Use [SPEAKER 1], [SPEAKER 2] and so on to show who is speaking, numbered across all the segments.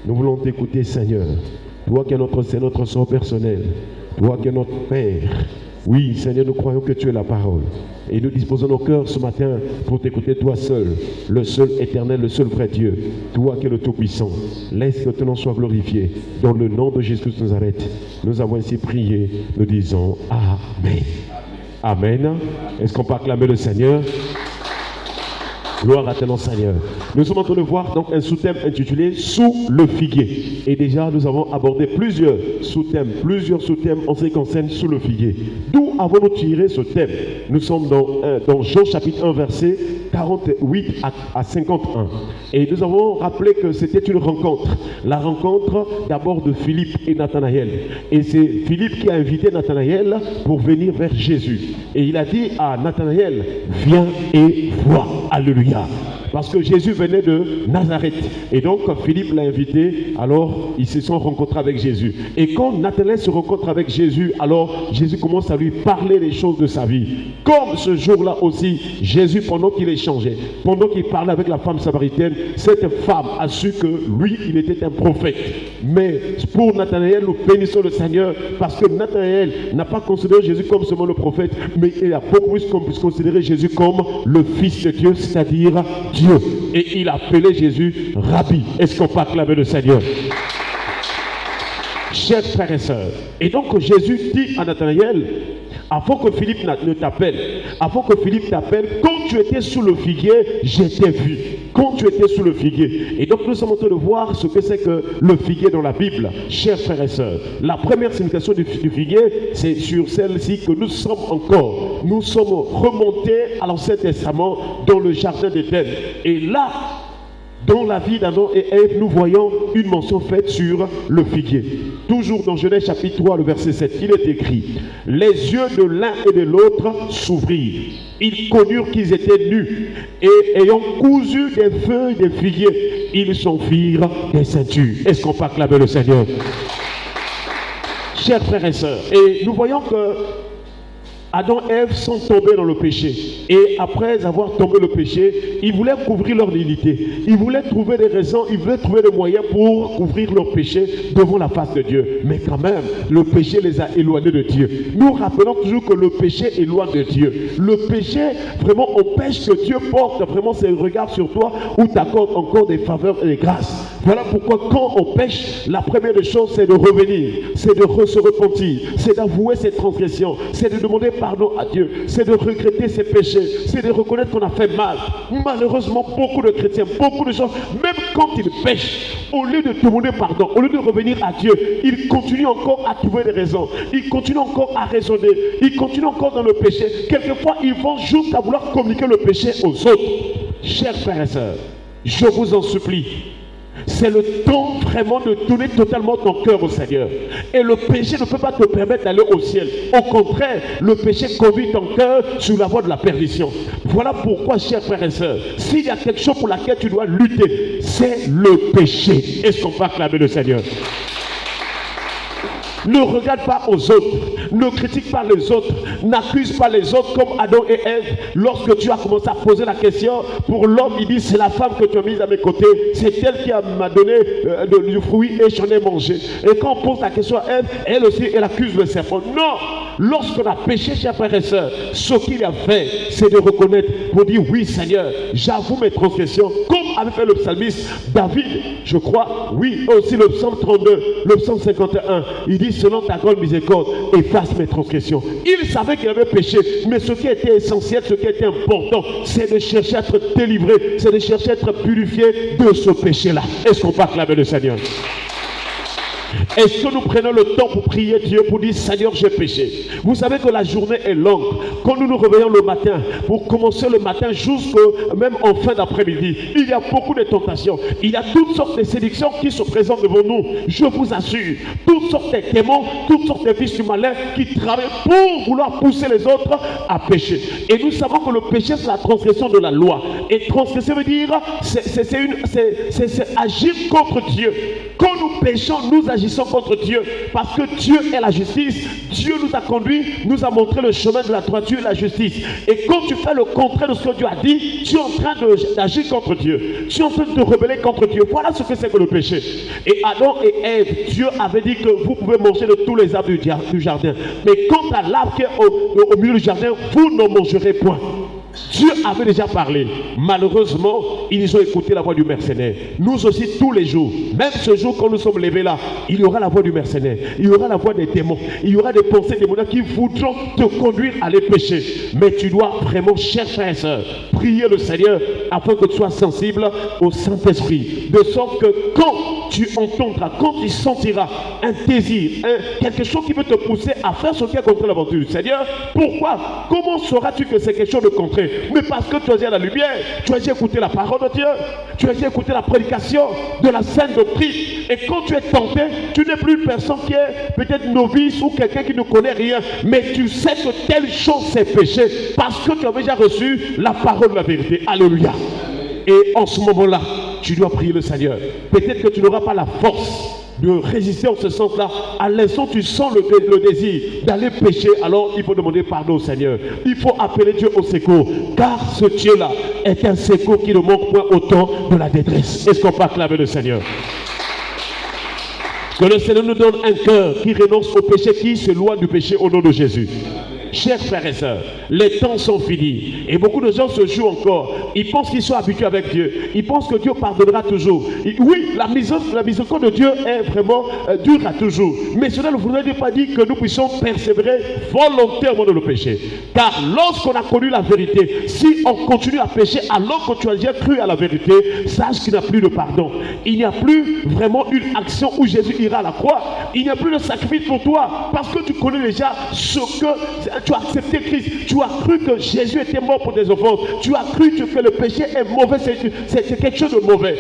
[SPEAKER 1] Nous voulons t'écouter, Seigneur. Toi qui es notre sort personnel. Toi qui es notre Père. Oui, Seigneur, nous croyons que tu es la parole. Et nous disposons nos cœurs ce matin pour t'écouter toi seul, le seul éternel, le seul vrai Dieu, toi qui es le Tout-Puissant. Laisse que ton nom soit glorifié. Dans le nom de Jésus de Nazareth, nous avons ainsi prié, nous disons Amen. Amen. Est-ce qu'on peut acclamer le Seigneur? Gloire à ton nom, Seigneur. Nous sommes en train de voir donc un sous-thème intitulé « Sous le figuier ». Et déjà, nous avons abordé plusieurs sous-thèmes en ce qui concerne sous le figuier. D'où avons-nous tiré ce thème? Nous sommes dans Jean chapitre 1, verset 48 à 51. Et nous avons rappelé que c'était une rencontre. La rencontre d'abord de Philippe et Nathanaël. Et c'est Philippe qui a invité Nathanaël pour venir vers Jésus. Et il a dit à Nathanaël, viens et vois. Alléluia. Parce que Jésus venait de Nazareth. Et donc, Philippe l'a invité, alors ils se sont rencontrés avec Jésus. Et quand Nathanaël se rencontre avec Jésus, alors Jésus commence à lui parler des choses de sa vie. Comme ce jour-là aussi, Jésus, pendant qu'il échangeait, pendant qu'il parlait avec la femme samaritaine, cette femme a su que lui, il était un prophète. Mais pour Nathanaël, nous bénissons le Seigneur, parce que Nathanaël n'a pas considéré Jésus comme seulement le prophète, mais il a beaucoup plus considéré Jésus comme le Fils de Dieu, c'est-à-dire Dieu. Et il appelait Jésus Rabbi. Est-ce qu'on peut acclamer le Seigneur? Chers frères et sœurs, et donc Jésus dit à Nathanaël, avant que Philippe ne t'appelle, avant que Philippe t'appelle, quand tu étais sous le figuier, je t'ai vu. Quand tu étais sous le figuier. Et donc nous sommes en train de voir ce que c'est que le figuier dans la Bible, chers frères et sœurs. La première signification du figuier, c'est sur celle-ci que nous sommes encore. Nous sommes remontés à l'Ancien Testament dans le jardin d'Éden. Et là, dans la vie d'Adam et Ève, nous voyons une mention faite sur le figuier. Toujours dans Genèse chapitre 3, le verset 7, il est écrit « Les yeux de l'un et de l'autre s'ouvrirent. Ils connurent qu'ils étaient nus, et ayant cousu des feuilles de figuier, ils s'en firent des ceintures. » Est-ce qu'on peut acclamer le Seigneur? Chers frères et sœurs, et nous voyons que Adam et Ève sont tombés dans le péché. Et après avoir tombé le péché, ils voulaient couvrir leur nudité. Ils voulaient trouver des raisons, ils voulaient trouver des moyens pour couvrir leur péché devant la face de Dieu. Mais quand même, le péché les a éloignés de Dieu. Nous rappelons toujours que le péché éloigne de Dieu. Le péché vraiment empêche que Dieu porte vraiment ses regards sur toi ou t'accorde encore des faveurs et des grâces. Voilà pourquoi quand on pêche, la première des choses c'est de revenir, c'est de se repentir, c'est d'avouer ses transgressions, c'est de demander pardon à Dieu, c'est de regretter ses péchés, c'est de reconnaître qu'on a fait mal. Malheureusement, beaucoup de chrétiens, beaucoup de gens, même quand ils pêchent, au lieu de demander pardon, au lieu de revenir à Dieu, ils continuent encore à trouver des raisons, ils continuent encore à raisonner, ils continuent encore dans le péché. Quelquefois, ils vont jusqu'à vouloir communiquer le péché aux autres. Chers frères et sœurs, je vous en supplie, c'est le temps vraiment de tourner totalement ton cœur au Seigneur. Et le péché ne peut pas te permettre d'aller au ciel. Au contraire, le péché conduit ton cœur sur la voie de la perdition. Voilà pourquoi, chers frères et sœurs, s'il y a quelque chose pour laquelle tu dois lutter, c'est le péché. Est-ce qu'on peut acclamer le Seigneur? Ne regarde pas aux autres, ne critique pas les autres, n'accuse pas les autres comme Adam et Ève. Lorsque tu as commencé à poser la question, pour l'homme, il dit c'est la femme que tu as mise à mes côtés, c'est elle qui m'a donné du fruit et j'en ai mangé. Et quand on pose la question à Ève, elle aussi, elle accuse le serpent. Non, lorsqu'on a péché, chers frères et sœurs, ce qu'il a fait, c'est de reconnaître, pour dire oui Seigneur, j'avoue mes transgressions, comme avait fait le psalmiste David, je crois, oui, aussi le psaume 32, le psaume 51, il dit selon ta grande miséricorde, efface mes transgressions. Il savait qu'il avait péché, mais ce qui était essentiel, ce qui était important, c'est de chercher à être délivré, c'est de chercher à être purifié de ce péché-là. Est-ce qu'on peut acclamer le Seigneur? Est-ce que nous prenons le temps pour prier Dieu, pour dire Seigneur j'ai péché? Vous savez que la journée est longue. Quand nous nous réveillons le matin, pour commencer le matin jusqu'au même en fin d'après-midi, il y a beaucoup de tentations. Il y a toutes sortes de séductions qui se présentent devant nous. Je vous assure, toutes sortes de démons, toutes sortes de vices du malin qui travaillent pour vouloir pousser les autres à pécher. Et nous savons que le péché c'est la transgression de la loi. Et transgresser veut dire c'est agir contre Dieu. Quand nous péchons, nous agissons agissons contre Dieu, parce que Dieu est la justice, Dieu nous a conduits, nous a montré le chemin de la droiture et de la justice. Et quand tu fais le contraire de ce que Dieu a dit, tu es en train d'agir contre Dieu. Tu es en train de te rebeller contre Dieu. Voilà ce que c'est que le péché. Et Adam et Ève, Dieu avait dit que vous pouvez manger de tous les arbres du jardin. Mais quant à l'arbre qui est au milieu du jardin, vous n'en mangerez point. Dieu avait déjà parlé. Malheureusement, ils ont écouté la voix du mercenaire. Nous aussi, tous les jours, même ce jour quand nous sommes levés là, il y aura la voix du mercenaire. Il y aura la voix des démons. Il y aura des pensées démoniaques qui voudront te conduire à les pécher. Mais tu dois vraiment, chers frères et sœurs, prier le Seigneur afin que tu sois sensible au Saint-Esprit. De sorte que quand tu entendras, quand tu sentiras un désir, quelque chose qui veut te pousser à faire ce qui est contre l'aventure du Seigneur, pourquoi? Comment sauras-tu que c'est quelque chose de contraire? Mais parce que tu as dit la lumière, tu as dit écouter la parole de Dieu, tu as dit écouter la prédication de la sainte doctrine. Et quand tu es tenté, tu n'es plus une personne qui est peut-être novice ou quelqu'un qui ne connaît rien, mais tu sais que telle chose c'est péché parce que tu as déjà reçu la parole de la vérité. Alléluia. Et en ce moment-là, tu dois prier le Seigneur. Peut-être que tu n'auras pas la force de résister en ce sens-là. À l'instant tu sens le désir d'aller pécher, alors il faut demander pardon au Seigneur. Il faut appeler Dieu au secours, car ce Dieu-là est un secours qui ne manque point au temps de la détresse. Est-ce qu'on peut acclamer le Seigneur? Que le Seigneur nous donne un cœur qui renonce au péché, qui se loin du péché au nom de Jésus. Chers frères et sœurs, les temps sont finis et beaucoup de gens se jouent encore. Ils pensent qu'ils sont habitués avec Dieu. Ils pensent que Dieu pardonnera toujours. Oui, la miséricorde de Dieu est vraiment durera toujours. Mais cela ne voudrait pas dire que nous puissions persévérer volontairement dans le péché. Car lorsqu'on a connu la vérité, si on continue à pécher alors que tu as déjà cru à la vérité, sache qu'il n'y a plus de pardon. Il n'y a plus vraiment une action où Jésus ira à la croix. Il n'y a plus de sacrifice pour toi parce que tu connais déjà ce que tu as accepté Christ, tu as cru que Jésus était mort pour tes offenses, tu as cru que le péché est mauvais, c'est quelque chose de mauvais.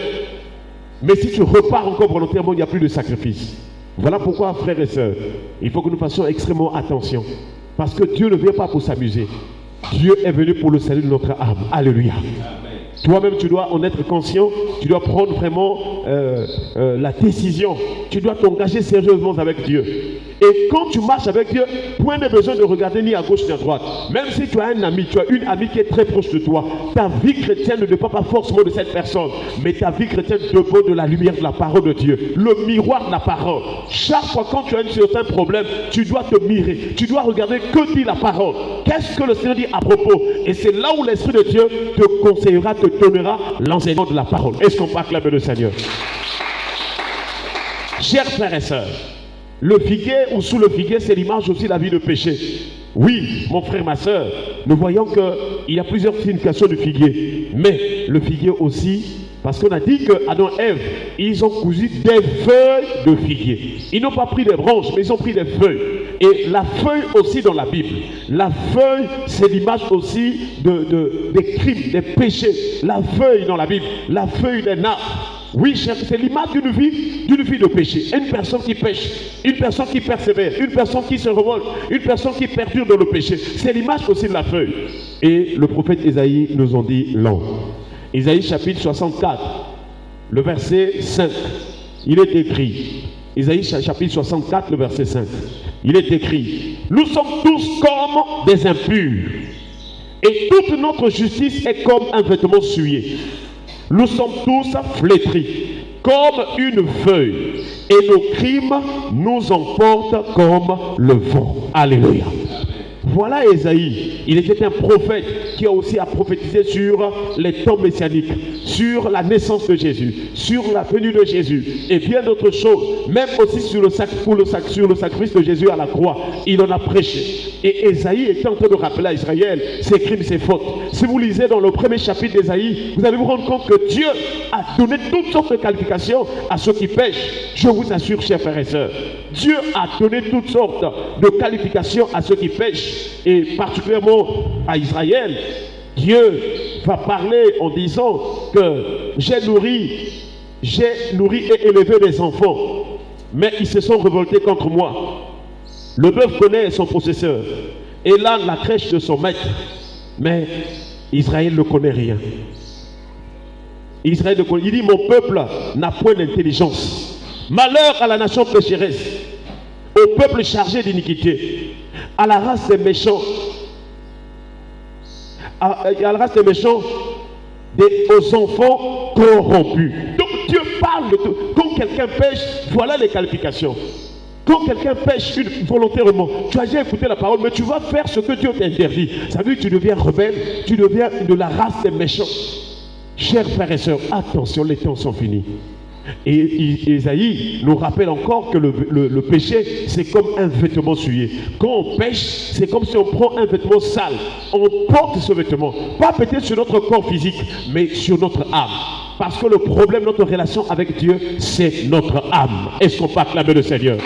[SPEAKER 1] Mais si tu repars encore volontairement, il n'y a plus de sacrifice. Voilà pourquoi, frères et sœurs, il faut que nous fassions extrêmement attention. Parce que Dieu ne vient pas pour s'amuser. Dieu est venu pour le salut de notre âme. Alléluia. Toi-même, tu dois en être conscient, tu dois prendre vraiment la décision. Tu dois t'engager sérieusement avec Dieu. Et quand tu marches avec Dieu, point de besoin de regarder ni à gauche ni à droite. Même si tu as un ami, tu as une amie qui est très proche de toi, ta vie chrétienne ne dépend pas forcément de cette personne, mais ta vie chrétienne dépend de la lumière de la parole de Dieu, le miroir de la parole. Chaque fois quand tu as un certain problème, tu dois te mirer, tu dois regarder que dit la parole. Qu'est-ce que le Seigneur dit à propos? Et c'est là où l'Esprit de Dieu te conseillera, te donnera l'enseignement de la parole. Est-ce qu'on peut acclamer le Seigneur? Chers frères et sœurs, le figuier ou sous le figuier, c'est l'image aussi de la vie de péché. Oui, mon frère, ma soeur, nous voyons qu'il y a plusieurs significations du figuier. Mais le figuier aussi, parce qu'on a dit que Adam et Ève, ils ont cousu des feuilles de figuier. Ils n'ont pas pris des branches, mais ils ont pris des feuilles. Et la feuille aussi dans la Bible. La feuille, c'est l'image aussi des crimes, des péchés. La feuille dans la Bible, la feuille d'un arbre. Oui, c'est l'image d'une vie de péché. Une personne qui pêche, une personne qui persévère, une personne qui se révolte, une personne qui perdure dans le péché. C'est l'image aussi de la feuille. Et le prophète Ésaïe nous en dit long. Ésaïe chapitre 64, le verset 5. Il est écrit, Ésaïe chapitre 64, le verset 5. Il est écrit, nous sommes tous comme des impurs, et toute notre justice est comme un vêtement souillé. Nous sommes tous flétris, comme une feuille, et nos crimes nous emportent comme le vent. Alléluia. Voilà Ésaïe, il était un prophète qui a aussi à prophétiser sur les temps messianiques, sur la naissance de Jésus, sur la venue de Jésus et bien d'autres choses, même aussi sur le sacrifice de Jésus à la croix. Il en a prêché. Et Ésaïe était en train de rappeler à Israël ses crimes, ses fautes. Si vous lisez dans le premier chapitre d'Ésaïe, vous allez vous rendre compte que Dieu a donné toutes sortes de qualifications à ceux qui pêchent. Je vous assure, chers frères et sœurs, Dieu a donné toutes sortes de qualifications à ceux qui pêchent. Et particulièrement à Israël, Dieu va parler en disant que j'ai nourri et élevé des enfants, mais ils se sont révoltés contre moi. Le bœuf connaît son possesseur et l'âne la crèche de son maître, mais Israël ne connaît rien. Israël ne connaît, il dit mon peuple n'a point d'intelligence. Malheur à la nation pécheresse, au peuple chargé d'iniquité, à la race des méchants, à la race des méchants, aux enfants corrompus. Donc Dieu parle de tout. Quand quelqu'un pêche, voilà les qualifications. Quand quelqu'un pêche volontairement, tu as déjà écouté la parole, mais tu vas faire ce que Dieu t'interdit. Ça veut dire que tu deviens rebelle, tu deviens de la race des méchants. Chers frères et sœurs, attention, les temps sont finis. Et Isaïe nous rappelle encore que le péché, c'est comme un vêtement souillé. Quand on pêche, c'est comme si on prend un vêtement sale. On porte ce vêtement, pas peut-être sur notre corps physique, mais sur notre âme. Parce que le problème de notre relation avec Dieu, c'est notre âme. Est-ce qu'on peut acclamer le Seigneur?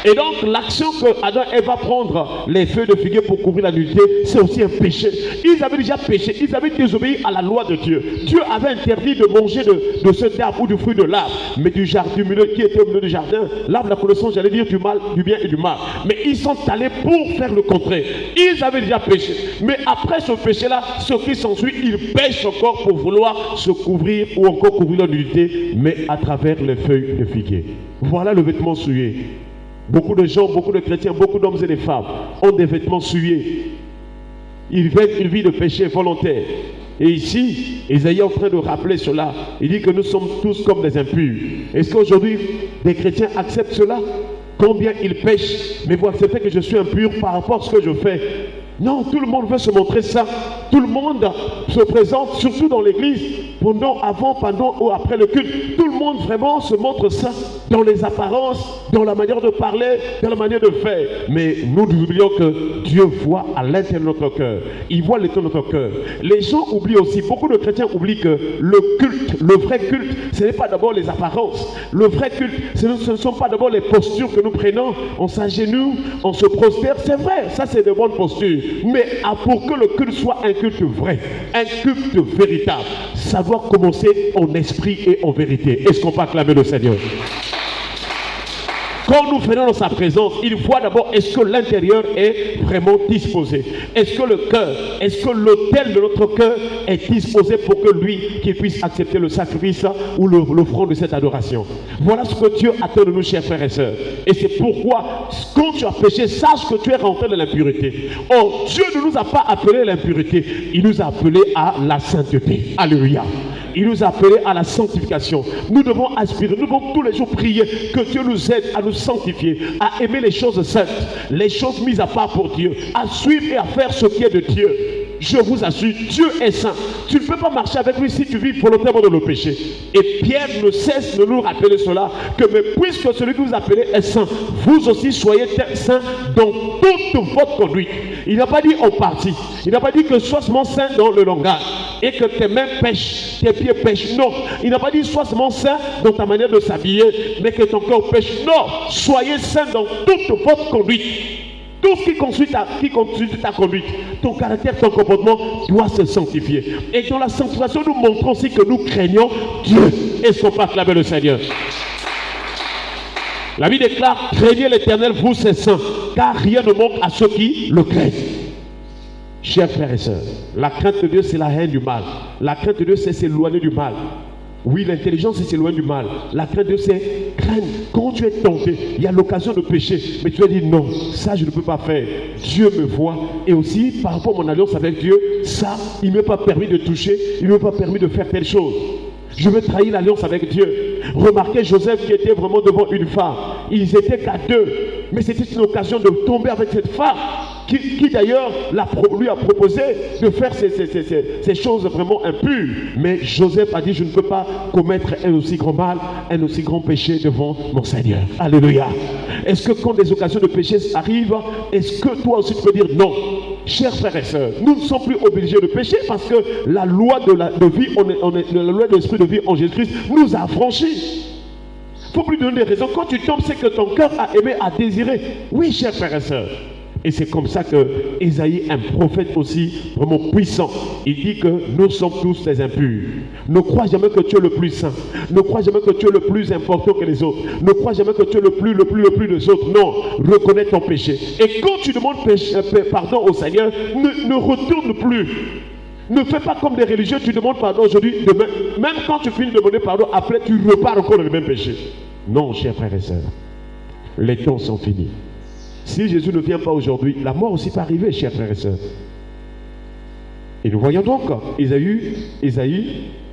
[SPEAKER 1] Et donc, l'action que Adam et Ève va prendre les feuilles de figuier pour couvrir la nudité, c'est aussi un péché. Ils avaient déjà péché, ils avaient désobéi à la loi de Dieu. Dieu avait interdit de manger de cet arbre ou du fruit de l'arbre, mais du milieu qui était au milieu du jardin, l'arbre de la connaissance, j'allais dire du mal, du bien et du mal. Mais ils sont allés pour faire le contraire. Ils avaient déjà péché. Mais après ce péché-là, ce qui s'ensuit, ils pêchent encore pour vouloir se couvrir ou encore couvrir leur nudité, mais à travers les feuilles de figuier. Voilà le vêtement souillé. Beaucoup de gens, beaucoup de chrétiens, beaucoup d'hommes et de femmes ont des vêtements souillés. Ils vivent une vie de péché volontaire. Et ici, Isaïe est en train de rappeler cela. Il dit que nous sommes tous comme des impurs. Est-ce qu'aujourd'hui, des chrétiens acceptent cela? Combien ils pêchent, mais vous acceptez que je suis impur par rapport à ce que je fais? Non, tout le monde veut se montrer ça. Tout le monde se présente, surtout dans l'église, pendant, avant, pendant ou après le culte. Tout le monde vraiment se montre ça dans les apparences, dans la manière de parler, dans la manière de faire. Mais nous oublions que Dieu voit à l'intérieur de notre cœur. Il voit l'état de notre cœur. Les gens oublient aussi, beaucoup de chrétiens oublient que le culte, le vrai culte, ce n'est pas d'abord les apparences. Le vrai culte, ce ne sont pas d'abord les postures que nous prenons. On s'agenouille, on se prosterne. C'est vrai, ça c'est de bonnes postures. Mais pour que le culte soit un culte vrai, un culte véritable, ça doit commencer en esprit et en vérité. Est-ce qu'on peut acclamer le Seigneur? Quand nous venons dans sa présence, il voit d'abord est-ce que l'intérieur est vraiment disposé. Est-ce que le cœur, est-ce que l'autel de notre cœur est disposé pour que lui, qu'il puisse accepter le sacrifice ou l'offrande de cette adoration. Voilà ce que Dieu attend de nous, chers frères et sœurs. Et c'est pourquoi, quand tu as péché, sache que tu es rentré dans l'impureté. Or, Dieu ne nous a pas appelés à l'impureté, il nous a appelés à la sainteté. Alléluia. Il nous a appelés à la sanctification. Nous devons aspirer, nous devons tous les jours prier que Dieu nous aide à nous sanctifier, à aimer les choses saintes, les choses mises à part pour Dieu, à suivre et à faire ce qui est de Dieu. Je vous assure, Dieu est saint. Tu ne peux pas marcher avec lui si tu vis volontairement dans le péché. Et Pierre ne cesse de nous rappeler cela, que mais puisque celui que vous appelez est saint, vous aussi soyez saints dans toute votre conduite. Il n'a pas dit en partie. Il n'a pas dit que sois seulement saint dans le langage et que tes mains pêchent, tes pieds pêchent. Non. Il n'a pas dit sois seulement saint dans ta manière de s'habiller, mais que ton corps pêche. Non. Soyez saint dans toute votre conduite. Tout ce qui constitue ta conduite, ton caractère, ton comportement doit se sanctifier. Et dans la sanctification, nous montrons aussi que nous craignons Dieu. Est-ce qu'on peut acclamer le Seigneur? La Bible déclare, craignez l'Éternel, vous c'est saints, car rien ne manque à ceux qui le craignent. Chers frères et sœurs, la crainte de Dieu, c'est la haine du mal. La crainte de Dieu, c'est s'éloigner du mal. Oui, l'intelligence, c'est s'éloigner du mal. La crainte de Dieu, c'est craindre. Quand tu es tenté, il y a l'occasion de pécher, mais tu vas dire non, ça je ne peux pas faire. Dieu me voit. Et aussi, par rapport à mon alliance avec Dieu, ça, il ne m'est pas permis de toucher, il ne m'est pas permis de faire telle chose. Je veux trahir l'alliance avec Dieu. Remarquez Joseph qui était vraiment devant une femme. Ils étaient qu'à deux. Mais c'était une occasion de tomber avec cette femme qui d'ailleurs lui a proposé de faire ces choses vraiment impures. Mais Joseph a dit, je ne peux pas commettre un aussi grand mal, un aussi grand péché devant mon Seigneur. Alléluia. Est-ce que quand des occasions de péché arrivent, est-ce que toi aussi tu peux dire non? Chers frères et sœurs, nous ne sommes plus obligés de pécher parce que la loi de vie, la loi de l'esprit de vie en Jésus-Christ nous a affranchis. Il ne faut plus donner des raisons. Quand tu tombes, c'est que ton cœur a aimé, a désiré. Oui, chers frères et sœurs. Et c'est comme ça que Isaïe, un prophète aussi vraiment puissant, il dit que nous sommes tous des impurs. Ne crois jamais que tu es le plus saint. Ne crois jamais que tu es le plus important que les autres. Ne crois jamais que tu es le plus des autres. Non, reconnais ton péché. Et quand tu demandes pardon au Seigneur, ne retourne plus. Ne fais pas comme des religieux, tu demandes pardon aujourd'hui, demain, même quand tu finis de demander pardon, après tu repars encore dans le même péché. Non, chers frères et sœurs, les temps sont finis. Si Jésus ne vient pas aujourd'hui, la mort aussi peut arriver, chers frères et sœurs. Et nous voyons donc, Isaïe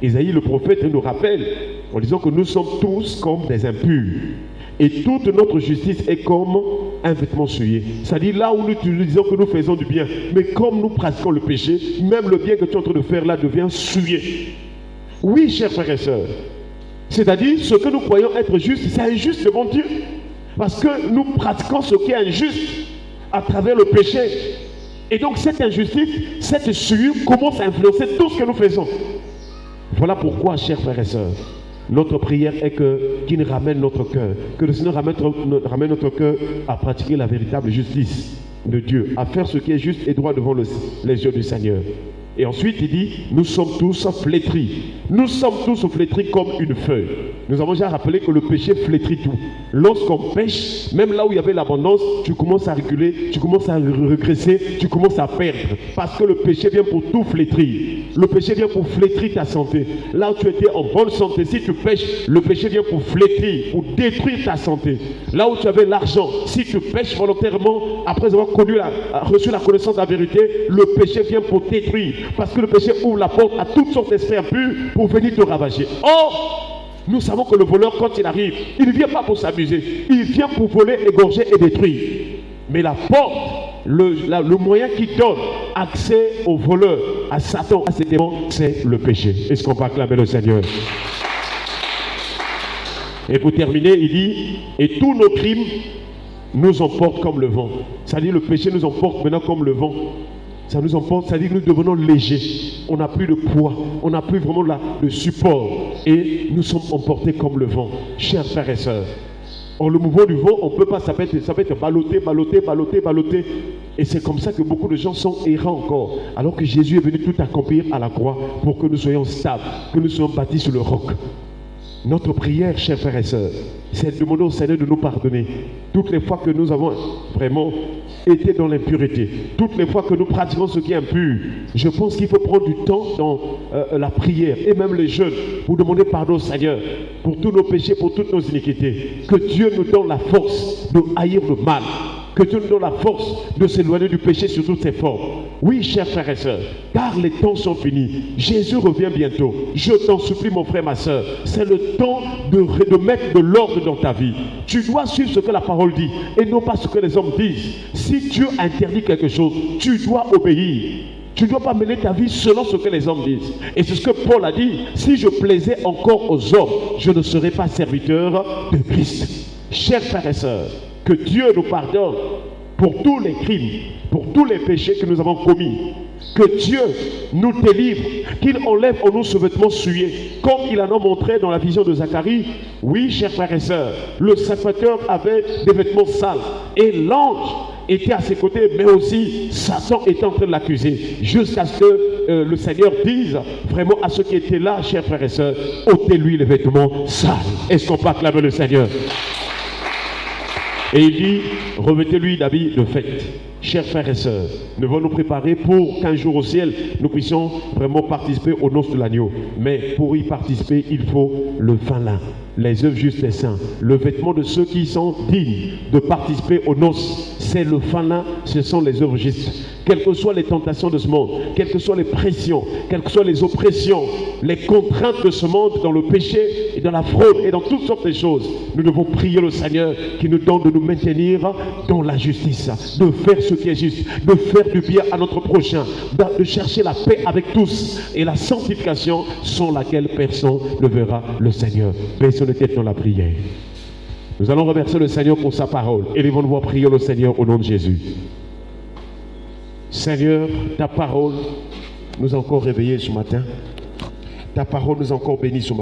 [SPEAKER 1] le prophète nous rappelle en disant que nous sommes tous comme des impurs. Et toute notre justice est comme un vêtement souillé. C'est-à-dire là où nous disons que nous faisons du bien, mais comme nous pratiquons le péché, même le bien que tu es en train de faire là devient souillé. Oui, chers frères et sœurs. C'est-à-dire, ce que nous croyons être juste, c'est injuste devant Dieu. Parce que nous pratiquons ce qui est injuste à travers le péché. Et donc cette injustice, cette souillure commence à influencer tout ce que nous faisons. Voilà pourquoi, chers frères et sœurs, notre prière est qu'il ramène notre cœur, que le Seigneur ramène notre cœur à pratiquer la véritable justice de Dieu, à faire ce qui est juste et droit devant les yeux du Seigneur. Et ensuite, il dit, nous sommes tous flétris. Nous sommes tous flétris comme une feuille. Nous avons déjà rappelé que le péché flétrit tout. Lorsqu'on pêche, même là où il y avait l'abondance, tu commences à reculer, tu commences à regresser, tu commences à perdre. Parce que le péché vient pour tout flétrir. Le péché vient pour flétrir ta santé. Là où tu étais en bonne santé, si tu pêches, le péché vient pour flétrir, pour détruire ta santé. Là où tu avais l'argent, si tu pêches volontairement, après avoir reçu la connaissance de la vérité, le péché vient pour détruire. Parce que le péché ouvre la porte à toutes sortes d'esprits impurs pour venir te ravager. Or, nous savons que le voleur, quand il arrive, il ne vient pas pour s'amuser. Il vient pour voler, égorger et détruire. Mais la porte, le moyen qui donne accès au voleur, à Satan, à ses démons, c'est le péché. Est-ce qu'on peut acclamer le Seigneur? Et pour terminer, il dit, et tous nos crimes nous emportent comme le vent. C'est-à-dire le péché nous emporte maintenant comme le vent. Ça nous emporte, c'est-à-dire que nous devenons légers. On n'a plus de poids, on n'a plus vraiment le support. Et nous sommes emportés comme le vent. Chers frères et sœurs, en le mouvement du vent, on ne peut pas, ça peut être ballotté. Et c'est comme ça que beaucoup de gens sont errants encore. Alors que Jésus est venu tout accomplir à la croix pour que nous soyons stables, que nous soyons bâtis sur le roc. Notre prière, chers frères et sœurs, c'est de demander au Seigneur de nous pardonner. Toutes les fois que nous avons vraiment été dans l'impureté, toutes les fois que nous pratiquons ce qui est impur, je pense qu'il faut prendre du temps dans la prière et même les jeûnes pour demander pardon au Seigneur pour tous nos péchés, pour toutes nos iniquités. Que Dieu nous donne la force de haïr le mal. Que Dieu nous donne la force de s'éloigner du péché sous toutes ses formes. Oui, chers frères et sœurs, car les temps sont finis. Jésus revient bientôt. Je t'en supplie, mon frère, ma sœur. C'est le temps de mettre de l'ordre dans ta vie. Tu dois suivre ce que la parole dit et non pas ce que les hommes disent. Si Dieu interdit quelque chose, tu dois obéir. Tu ne dois pas mener ta vie selon ce que les hommes disent. Et c'est ce que Paul a dit. Si je plaisais encore aux hommes, je ne serais pas serviteur de Christ. Chers frères et sœurs, que Dieu nous pardonne pour tous les crimes, pour tous les péchés que nous avons commis. Que Dieu nous délivre, qu'il enlève en nous ce vêtement souillé, comme il en a montré dans la vision de Zacharie. Oui, chers frères et sœurs, le sacrificateur avait des vêtements sales et l'ange était à ses côtés, mais aussi Satan était en train de l'accuser, jusqu'à ce que le Seigneur dise vraiment à ceux qui étaient là, chers frères et sœurs, ôtez-lui les vêtements sales. Est-ce qu'on peut acclamer le Seigneur? Et il dit, revêtez-lui d'habits de fête. Chers frères et sœurs, nous devons nous préparer pour qu'un jour au ciel, nous puissions vraiment participer aux noces de l'agneau. Mais pour y participer, il faut le vin lin, les œuvres justes des saints, le vêtement de ceux qui sont dignes de participer aux noces. C'est le vin lin, ce sont les œuvres justes. Quelles que soient les tentations de ce monde, quelles que soient les pressions, quelles que soient les oppressions, les contraintes de ce monde dans le péché et dans la fraude et dans toutes sortes de choses, nous devons prier le Seigneur qui nous donne de nous maintenir dans la justice, de faire ce qui est juste, de faire du bien à notre prochain, de chercher la paix avec tous et la sanctification sans laquelle personne ne verra le Seigneur. Baissons les têtes dans la prière. Nous allons remercier le Seigneur pour sa parole et nous allons prier le Seigneur au nom de Jésus. Seigneur, ta parole nous a encore réveillés ce matin. Ta parole nous a encore bénis ce matin.